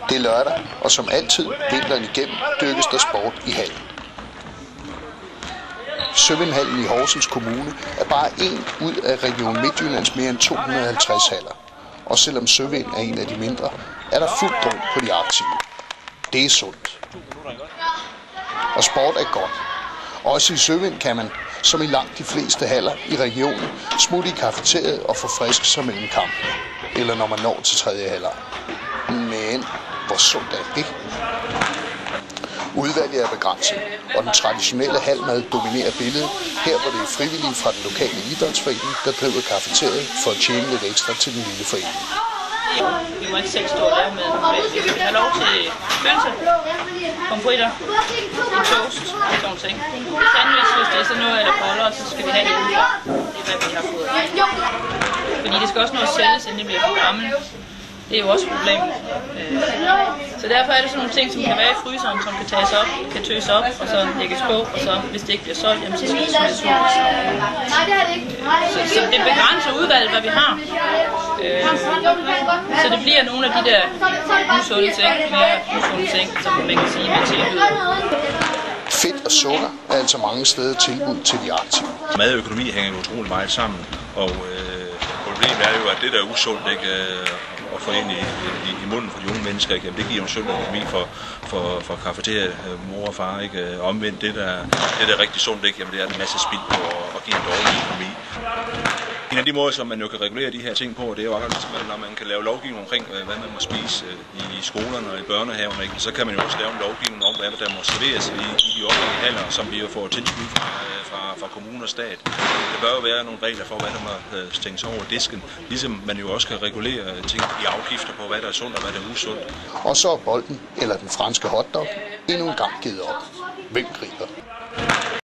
Det er lørdag, og som altid vinteren igennem dykkes der sport i hallen. Søvindhallen i Horsens Kommune er bare en ud af Region Midtjyllands mere end 250 haller. Og selvom søvind er en af de mindre, er der fuld drøm på de aktive. Det er sundt. Og sport er godt. Også i søvind kan man, som i langt de fleste haller i regionen, smutte i kafeteriet og forfriske sig mellem kampene. Eller når man når til tredje halvleg. Men hvor sundt er det? Udvalget er begrænset, og den traditionelle halvmad dominerer billedet. Her hvor det er frivillige fra den lokale idrætsforening, der driver kafeteriet for at tjene lidt ekstra til den lille forening. Vi må ikke selv stå og lave med. Vi skal have lov til pølse, pomfritter, en toast og sådan nogle ting. Sandwich, hvis det er sådan noget, eller boller, så skal vi have det udefra. Det er hvad vi har fået. Fordi det skal også nå at sælges, inden det bliver for gammel. Det er jo også et problem. Så derfor er det sådan nogle ting, som kan være i fryseren, som kan tages op, kan tøs op, og så lægges på, og så hvis det ikke bliver solgt, jamen, så skal det smides ud. Så det begrænser udvalget, hvad vi har. Så det bliver nogle af de der usunde ting, mere usunde ting, som man kan sige med tilbud. Fedt og sukker er altså mange steder tilbud til de aktive. Mad og økonomi hænger jo utroligt meget sammen, og problemet er jo, at det der er usundt, ikke, at få ind i munden for de unge mennesker, ikke, det giver jo en sund økonomi for kafeteriet, mor og far. Ikke, omvendt, det der er rigtig sundt, ikke, jamen, det er en masse spild på at give en dårlig økonomi. En af de måder, som man jo kan regulere de her ting på, det er jo også, når man kan lave lovgivning omkring, hvad man må spise i skolerne og i børnehaven, ikke? Så kan man jo også lave en lovgivning om, hvad der må serveres i de offentlige haller, som vi jo får tilskud fra kommune og stat. Der bør jo være nogle regler for, hvad der må stænges over disken, ligesom man jo også kan regulere ting i afgifter på, hvad der er sundt og hvad der er usundt. Og så er bolden, eller den franske hotdog, endnu en gang givet op. Hvem griber?